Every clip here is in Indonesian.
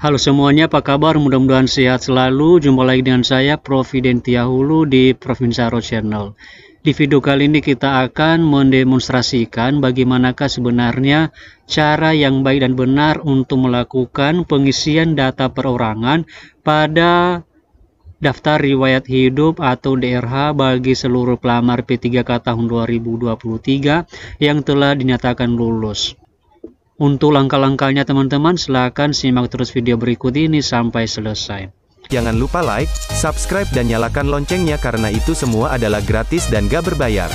Halo semuanya, apa kabar? Mudah-mudahan sehat selalu. Jumpa lagi dengan saya, Prof. Dentia Hulu di Provinsaro Channel. Di video kali ini kita akan mendemonstrasikan bagaimanakah sebenarnya cara yang baik dan benar untuk melakukan pengisian data perorangan pada daftar riwayat hidup atau DRH bagi seluruh pelamar P3K tahun 2023 yang telah dinyatakan lulus. Untuk langkah-langkahnya teman-teman, silahkan simak terus video berikut ini sampai selesai. Jangan lupa like, subscribe dan nyalakan loncengnya karena itu semua adalah gratis dan gak berbayar.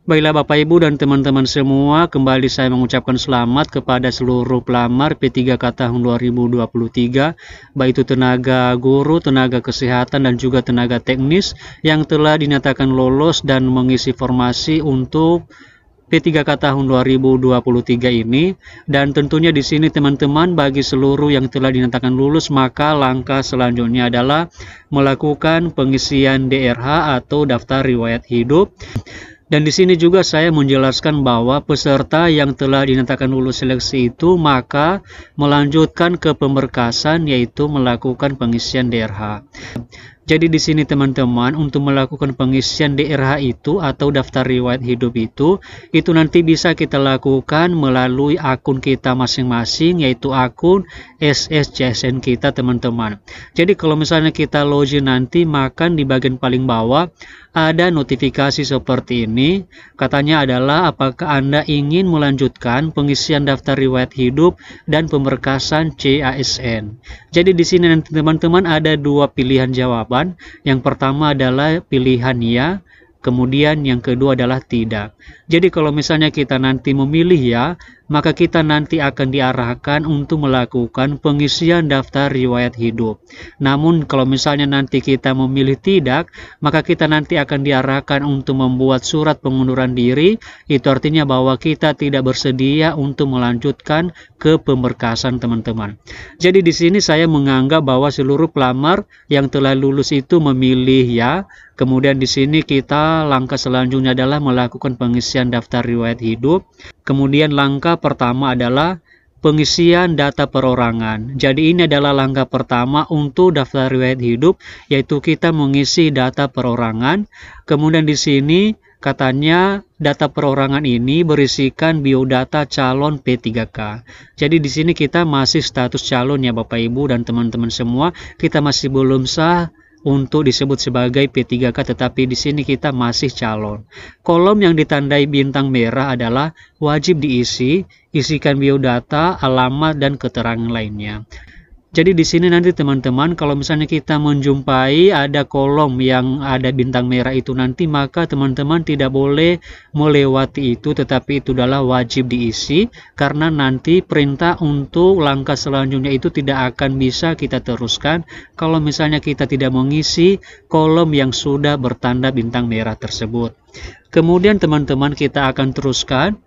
Baiklah Bapak Ibu dan teman-teman semua, kembali saya mengucapkan selamat kepada seluruh pelamar P3K tahun 2023, baik itu tenaga guru, tenaga kesehatan dan juga tenaga teknis yang telah dinyatakan lolos dan mengisi formasi untuk P3K tahun 2023 ini. Dan tentunya di sini teman-teman, bagi seluruh yang telah dinyatakan lulus, maka langkah selanjutnya adalah melakukan pengisian DRH atau daftar riwayat hidup. Dan di sini juga saya menjelaskan bahwa peserta yang telah dinyatakan lulus seleksi itu maka melanjutkan ke pemberkasan, yaitu melakukan pengisian DRH. Jadi di sini teman-teman, untuk melakukan pengisian DRH itu atau daftar riwayat hidup itu nanti bisa kita lakukan melalui akun kita masing-masing, yaitu akun SSCSN kita teman-teman. Jadi kalau misalnya kita login nanti, maka di bagian paling bawah ada notifikasi seperti ini. Katanya adalah apakah Anda ingin melanjutkan pengisian daftar riwayat hidup dan pemberkasan CASN. Jadi di sini nanti teman-teman ada dua pilihan jawaban. Yang pertama adalah pilihan ya, kemudian yang kedua adalah tidak. Jadi kalau misalnya kita nanti memilih ya, maka kita nanti akan diarahkan untuk melakukan pengisian daftar riwayat hidup. Namun kalau misalnya nanti kita memilih tidak, maka kita nanti akan diarahkan untuk membuat surat pengunduran diri. Itu artinya bahwa kita tidak bersedia untuk melanjutkan ke pemberkasan teman-teman. Jadi di sini saya menganggap bahwa seluruh pelamar yang telah lulus itu memilih ya. Kemudian di sini kita langkah selanjutnya adalah melakukan pengisian daftar riwayat hidup. Kemudian langkah pertama adalah pengisian data perorangan. Jadi ini adalah langkah pertama untuk daftar riwayat hidup, yaitu kita mengisi data perorangan. Kemudian di sini katanya data perorangan ini berisikan biodata calon P3K. Jadi di sini kita masih status calon ya Bapak Ibu dan teman-teman semua. Kita masih belum sah untuk disebut sebagai P3K, tetapi di sini kita masih calon. Kolom yang ditandai bintang merah adalah wajib diisi, isikan biodata, alamat dan keterangan lainnya. Jadi di sini nanti teman-teman, kalau misalnya kita menjumpai ada kolom yang ada bintang merah itu nanti, maka teman-teman tidak boleh melewati itu, tetapi itu adalah wajib diisi, karena nanti perintah untuk langkah selanjutnya itu tidak akan bisa kita teruskan kalau misalnya kita tidak mengisi kolom yang sudah bertanda bintang merah tersebut. Kemudian teman-teman, kita akan teruskan.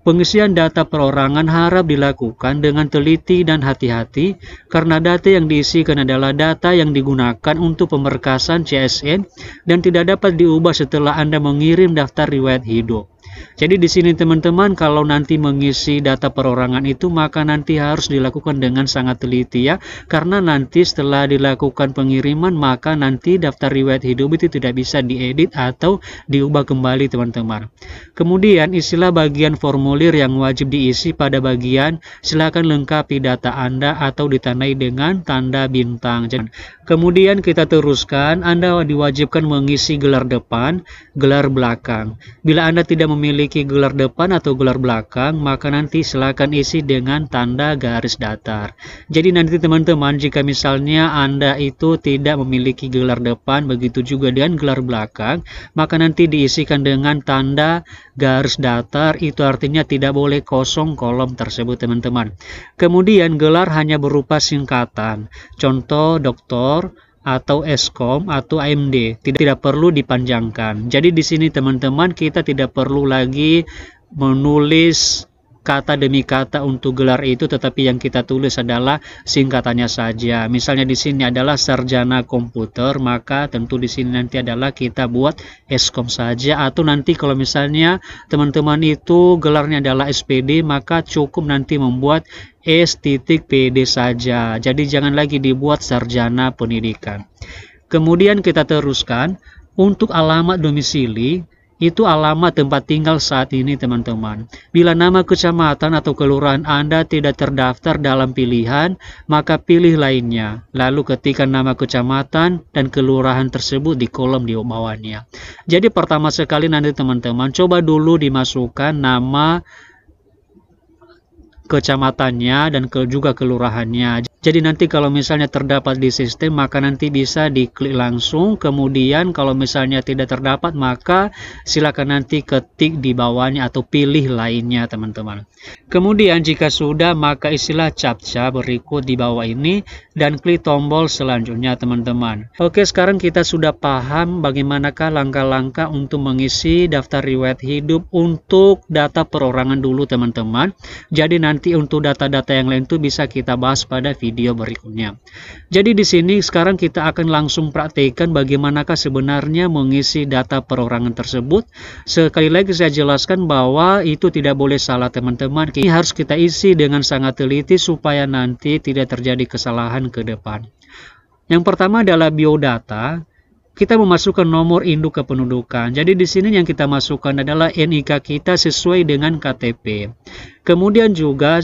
Pengisian data perorangan harap dilakukan dengan teliti dan hati-hati karena data yang diisikan adalah data yang digunakan untuk pemberkasan CSN dan tidak dapat diubah setelah Anda mengirim daftar riwayat hidup. Jadi di sini teman-teman, kalau nanti mengisi data perorangan itu maka nanti harus dilakukan dengan sangat teliti ya, karena nanti setelah dilakukan pengiriman maka nanti daftar riwayat hidup itu tidak bisa diedit atau diubah kembali teman-teman. Kemudian isilah bagian formulir yang wajib diisi pada bagian silakan lengkapi data Anda atau ditandai dengan tanda bintang. Kemudian kita teruskan, Anda diwajibkan mengisi gelar depan, gelar belakang. Bila Anda tidak memiliki gelar depan atau gelar belakang, maka nanti silakan isi dengan tanda garis datar. Jadi nanti teman-teman, jika misalnya Anda itu tidak memiliki gelar depan, begitu juga dengan gelar belakang, maka nanti diisikan dengan tanda garis datar. Itu artinya tidak boleh kosong kolom tersebut teman-teman. Kemudian gelar hanya berupa singkatan, contoh doktor atau Eskom atau AMD, tidak perlu dipanjangkan. Jadi di sini teman-teman, kita tidak perlu lagi menulis kata demi kata untuk gelar itu, tetapi yang kita tulis adalah singkatannya saja. Misalnya di sini adalah sarjana komputer, maka tentu di sini nanti adalah kita buat Eskom saja. Atau nanti kalau misalnya teman-teman itu gelarnya adalah SPD, maka cukup nanti membuat S.PD saja. Jadi jangan lagi dibuat sarjana pendidikan. Kemudian kita teruskan untuk alamat domisili. Itu alamat tempat tinggal saat ini, teman-teman. Bila nama kecamatan atau kelurahan Anda tidak terdaftar dalam pilihan, maka pilih lainnya. Lalu ketikkan nama kecamatan dan kelurahan tersebut di kolom di bawahnya. Jadi pertama sekali nanti teman-teman coba dulu dimasukkan nama kecamatannya dan juga kelurahannya. Jadi nanti kalau misalnya terdapat di sistem, maka nanti bisa diklik langsung. Kemudian kalau misalnya tidak terdapat, maka silakan nanti ketik di bawahnya atau pilih lainnya, teman-teman. Kemudian jika sudah, maka isilah captcha berikut di bawah ini dan klik tombol selanjutnya, teman-teman. Oke, sekarang kita sudah paham bagaimanakah langkah-langkah untuk mengisi daftar riwayat hidup untuk data perorangan dulu, teman-teman. Jadi nanti untuk data-data yang lain itu bisa kita bahas pada video berikutnya. Jadi di sini sekarang kita akan langsung praktekkan bagaimanakah sebenarnya mengisi data perorangan tersebut. Sekali lagi saya jelaskan bahwa itu tidak boleh salah, teman-teman. Ini harus kita isi dengan sangat teliti supaya nanti tidak terjadi kesalahan ke depan. Yang pertama adalah biodata. Kita memasukkan nomor induk kependudukan. Jadi di sini yang kita masukkan adalah NIK kita sesuai dengan KTP. Kemudian juga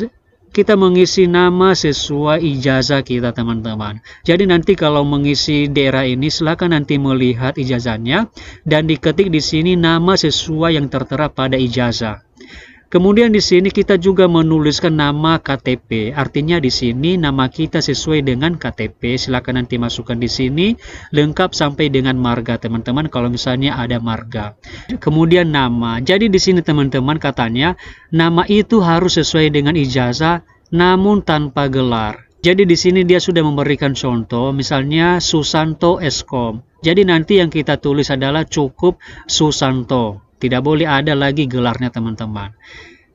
kita mengisi nama sesuai ijazah kita, teman-teman. Jadi nanti kalau mengisi daerah ini silakan nanti melihat ijazahnya dan diketik di sini nama sesuai yang tertera pada ijazah. Kemudian di sini kita juga menuliskan nama KTP. Artinya di sini nama kita sesuai dengan KTP. Silakan nanti masukkan di sini lengkap sampai dengan marga, teman-teman, kalau misalnya ada marga. Kemudian nama. Jadi di sini teman-teman katanya nama itu harus sesuai dengan ijazah namun tanpa gelar. Jadi di sini dia sudah memberikan contoh, misalnya Susanto Eskom. Jadi nanti yang kita tulis adalah cukup Susanto. Tidak boleh ada lagi gelarnya, teman-teman.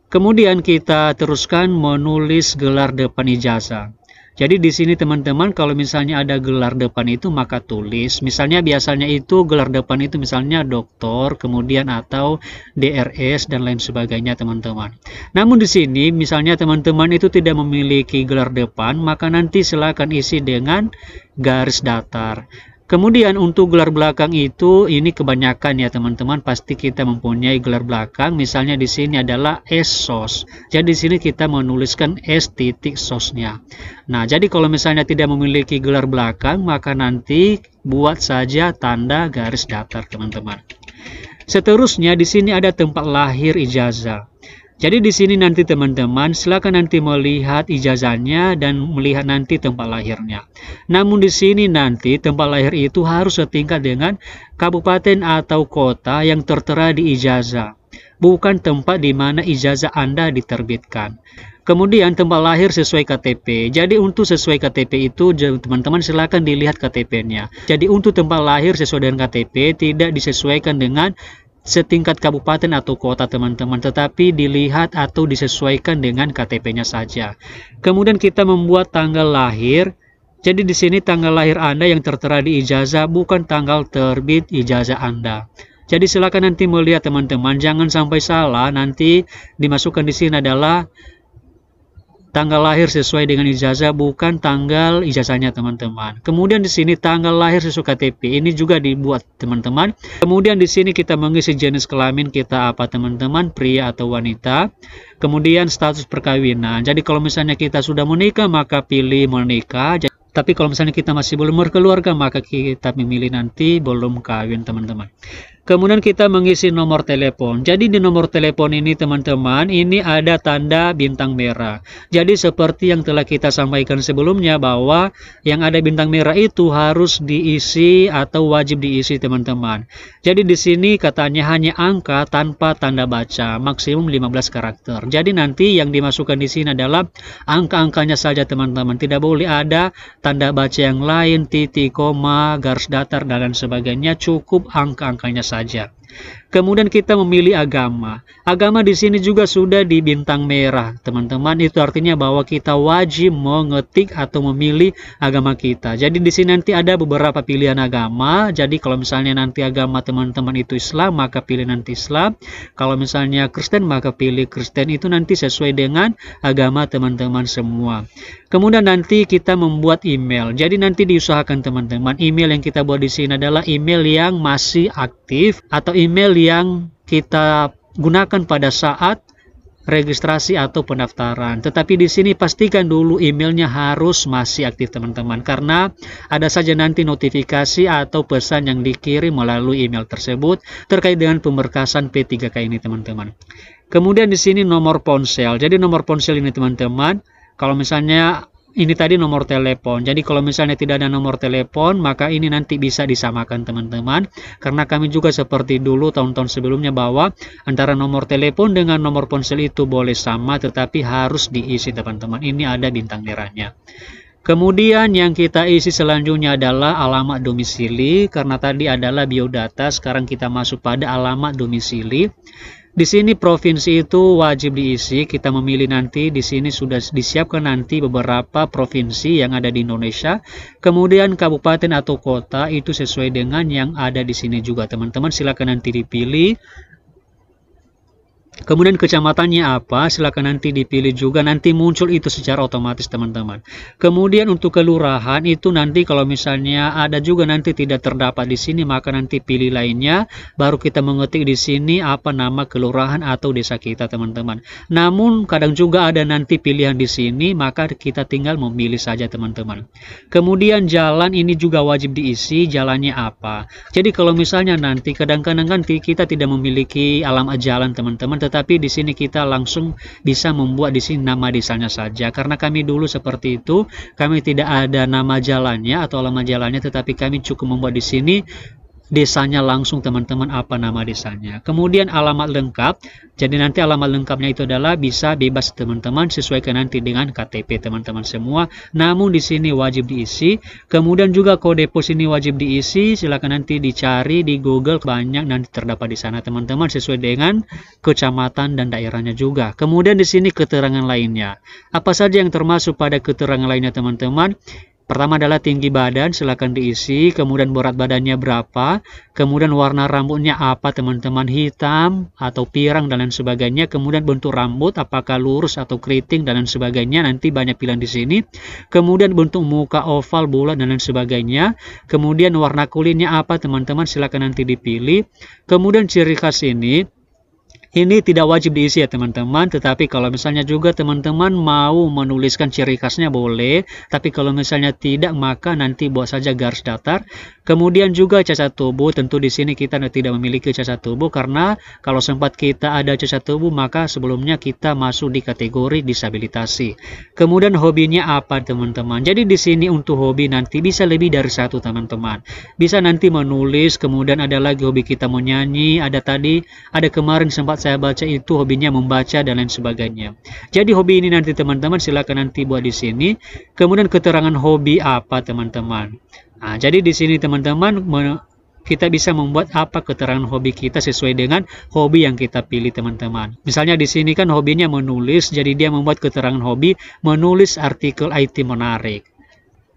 Kemudian kita teruskan menulis gelar depan ijazah. Jadi di sini teman-teman kalau misalnya ada gelar depan itu maka tulis. Misalnya biasanya itu gelar depan itu misalnya doktor, kemudian atau DRS dan lain sebagainya, teman-teman. Namun di sini misalnya teman-teman itu tidak memiliki gelar depan, maka nanti silakan isi dengan garis datar. Kemudian untuk gelar belakang itu ini kebanyakan ya teman-teman, pasti kita mempunyai gelar belakang. Misalnya di sini adalah S.Sos. Jadi di sini kita menuliskan S.Sos-nya. Nah, jadi kalau misalnya tidak memiliki gelar belakang, maka nanti buat saja tanda garis datar, teman-teman. Seterusnya di sini ada tempat lahir ijazah. Jadi di sini nanti teman-teman silakan nanti melihat ijazahnya dan melihat nanti tempat lahirnya. Namun di sini nanti tempat lahir itu harus setingkat dengan kabupaten atau kota yang tertera di ijazah, bukan tempat di mana ijazah Anda diterbitkan. Kemudian tempat lahir sesuai KTP. Jadi untuk sesuai KTP itu teman-teman silakan dilihat KTP-nya. Jadi untuk tempat lahir sesuai dengan KTP tidak disesuaikan dengan setingkat kabupaten atau kota, teman-teman, tetapi dilihat atau disesuaikan dengan KTP-nya saja. Kemudian kita membuat tanggal lahir. Jadi di sini tanggal lahir Anda yang tertera di ijazah, bukan tanggal terbit ijazah Anda. Jadi silakan nanti melihat, teman-teman, jangan sampai salah. Nanti dimasukkan di sini adalah tanggal lahir sesuai dengan ijazah, bukan tanggal ijazahnya, teman-teman. Kemudian di sini tanggal lahir sesuai KTP, ini juga dibuat, teman-teman. Kemudian di sini kita mengisi jenis kelamin kita apa, teman-teman, pria atau wanita. Kemudian status perkawinan. Jadi kalau misalnya kita sudah menikah, maka pilih menikah. Tapi kalau misalnya kita masih belum berkeluarga, maka kita memilih nanti belum kawin, teman-teman. Kemudian kita mengisi nomor telepon. Jadi di nomor telepon ini teman-teman, ini ada tanda bintang merah. Jadi seperti yang telah kita sampaikan sebelumnya bahwa yang ada bintang merah itu harus diisi atau wajib diisi, teman-teman. Jadi di sini katanya hanya angka tanpa tanda baca, maksimum 15 karakter. Jadi nanti yang dimasukkan di sini adalah angka-angkanya saja, teman-teman. Tidak boleh ada tanda baca yang lain, titik, koma, garis datar dan lain sebagainya. Cukup angka-angkanya saja. Kemudian kita memilih agama. Agama di sini juga sudah di bintang merah, teman-teman. Itu artinya bahwa kita wajib mengetik atau memilih agama kita. Jadi di sini nanti ada beberapa pilihan agama. Jadi kalau misalnya nanti agama teman-teman itu Islam, maka pilih nanti Islam. Kalau misalnya Kristen, maka pilih Kristen. Itu nanti sesuai dengan agama teman-teman semua. Kemudian nanti kita membuat email. Jadi nanti diusahakan teman-teman, email yang kita buat di sini adalah email yang masih aktif atau email yang kita gunakan pada saat registrasi atau pendaftaran. Tetapi di sini pastikan dulu emailnya harus masih aktif teman-teman, karena ada saja nanti notifikasi atau pesan yang dikirim melalui email tersebut terkait dengan pemberkasan P3K ini teman-teman. Kemudian di sini nomor ponsel. Jadi nomor ponsel ini teman-teman, kalau misalnya ini tadi nomor telepon. Jadi kalau misalnya tidak ada nomor telepon, maka ini nanti bisa disamakan teman-teman. Karena kami juga seperti dulu tahun-tahun sebelumnya bahwa antara nomor telepon dengan nomor ponsel itu boleh sama, tetapi harus diisi teman-teman. Ini ada bintang merahnya. Kemudian yang kita isi selanjutnya adalah alamat domisili. Karena tadi adalah biodata, sekarang kita masuk pada alamat domisili. Di sini provinsi itu wajib diisi. Kita memilih nanti di sini sudah disiapkan nanti beberapa provinsi yang ada di Indonesia. Kemudian kabupaten atau kota itu sesuai dengan yang ada di sini juga teman-teman. Silakan nanti dipilih. Kemudian kecamatannya apa, silakan nanti dipilih juga, nanti muncul itu secara otomatis teman-teman. Kemudian untuk kelurahan itu nanti kalau misalnya ada juga nanti tidak terdapat di sini, maka nanti pilih lainnya, baru kita mengetik di sini apa nama kelurahan atau desa kita teman-teman. Namun kadang juga ada nanti pilihan di sini, maka kita tinggal memilih saja teman-teman. Kemudian jalan ini juga wajib diisi, jalannya apa. Jadi kalau misalnya nanti kadang-kadang nanti kita tidak memiliki alamat jalan teman-teman, tetapi di sini kita langsung bisa membuat di sini nama desanya saja. Karena kami dulu seperti itu, kami tidak ada nama jalannya atau alamat jalannya, tetapi kami cukup membuat di sini desanya langsung teman-teman, apa nama desanya. Kemudian alamat lengkap. Jadi nanti alamat lengkapnya itu adalah bisa bebas teman-teman, sesuaikan nanti dengan KTP teman-teman semua. Namun di sini wajib diisi. Kemudian juga kode pos ini wajib diisi. Silakan nanti dicari di Google, banyak nanti terdapat di sana teman-teman, sesuai dengan kecamatan dan daerahnya juga. Kemudian di sini keterangan lainnya. Apa saja yang termasuk pada keterangan lainnya teman-teman? Pertama adalah tinggi badan, silakan diisi. Kemudian berat badannya berapa. Kemudian warna rambutnya apa teman-teman, hitam atau pirang dan lain sebagainya. Kemudian bentuk rambut, apakah lurus atau keriting dan lain sebagainya. Nanti banyak pilihan di sini. Kemudian bentuk muka oval, bulat dan lain sebagainya. Kemudian warna kulitnya apa teman-teman, silakan nanti dipilih. Kemudian ciri khas ini tidak wajib diisi ya teman-teman, tetapi kalau misalnya juga teman-teman mau menuliskan ciri khasnya boleh, tapi kalau misalnya tidak maka nanti buat saja garis datar. Kemudian juga cacat tubuh, tentu di sini kita tidak memiliki cacat tubuh, karena kalau sempat kita ada cacat tubuh maka sebelumnya kita masuk di kategori disabilitasi. Kemudian hobinya apa teman-teman? Jadi di sini untuk hobi nanti bisa lebih dari satu teman-teman. Bisa nanti menulis, kemudian ada lagi hobi kita menyanyi, ada kemarin sempat saya baca itu hobinya membaca dan lain sebagainya. Jadi hobi ini nanti teman-teman silakan nanti buat di sini. Kemudian keterangan hobi apa teman-teman. Nah, jadi di sini teman-teman kita bisa membuat apa keterangan hobi kita sesuai dengan hobi yang kita pilih teman-teman. Misalnya di sini kan hobinya menulis, jadi dia membuat keterangan hobi menulis artikel IT menarik.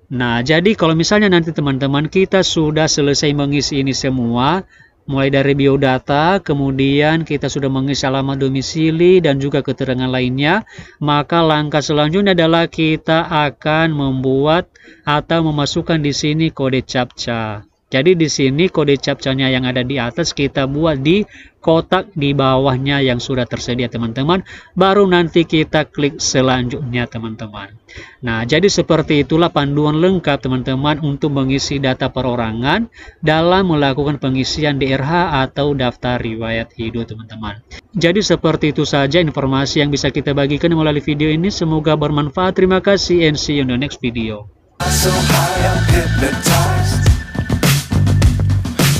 Nah, jadi kalau misalnya nanti teman-teman kita sudah selesai mengisi ini semua, mulai dari biodata, kemudian kita sudah mengisi alamat domisili dan juga keterangan lainnya, maka langkah selanjutnya adalah kita akan membuat atau memasukkan di sini kode CAPTCHA. Jadi di sini kode CAPTCHA-nya yang ada di atas kita buat di kotak di bawahnya yang sudah tersedia teman-teman, baru nanti kita klik selanjutnya teman-teman. Nah, jadi seperti itulah panduan lengkap teman-teman untuk mengisi data perorangan dalam melakukan pengisian DRH atau daftar riwayat hidup teman-teman. Jadi seperti itu saja informasi yang bisa kita bagikan melalui video ini, semoga bermanfaat. Terima kasih and see you in the next video. So high, I'm hypnotized.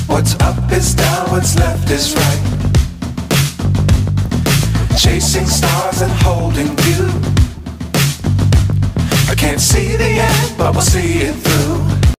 What's up is down, what's left is right. Chasing stars and holding you. I can't see the end, but we'll see it through.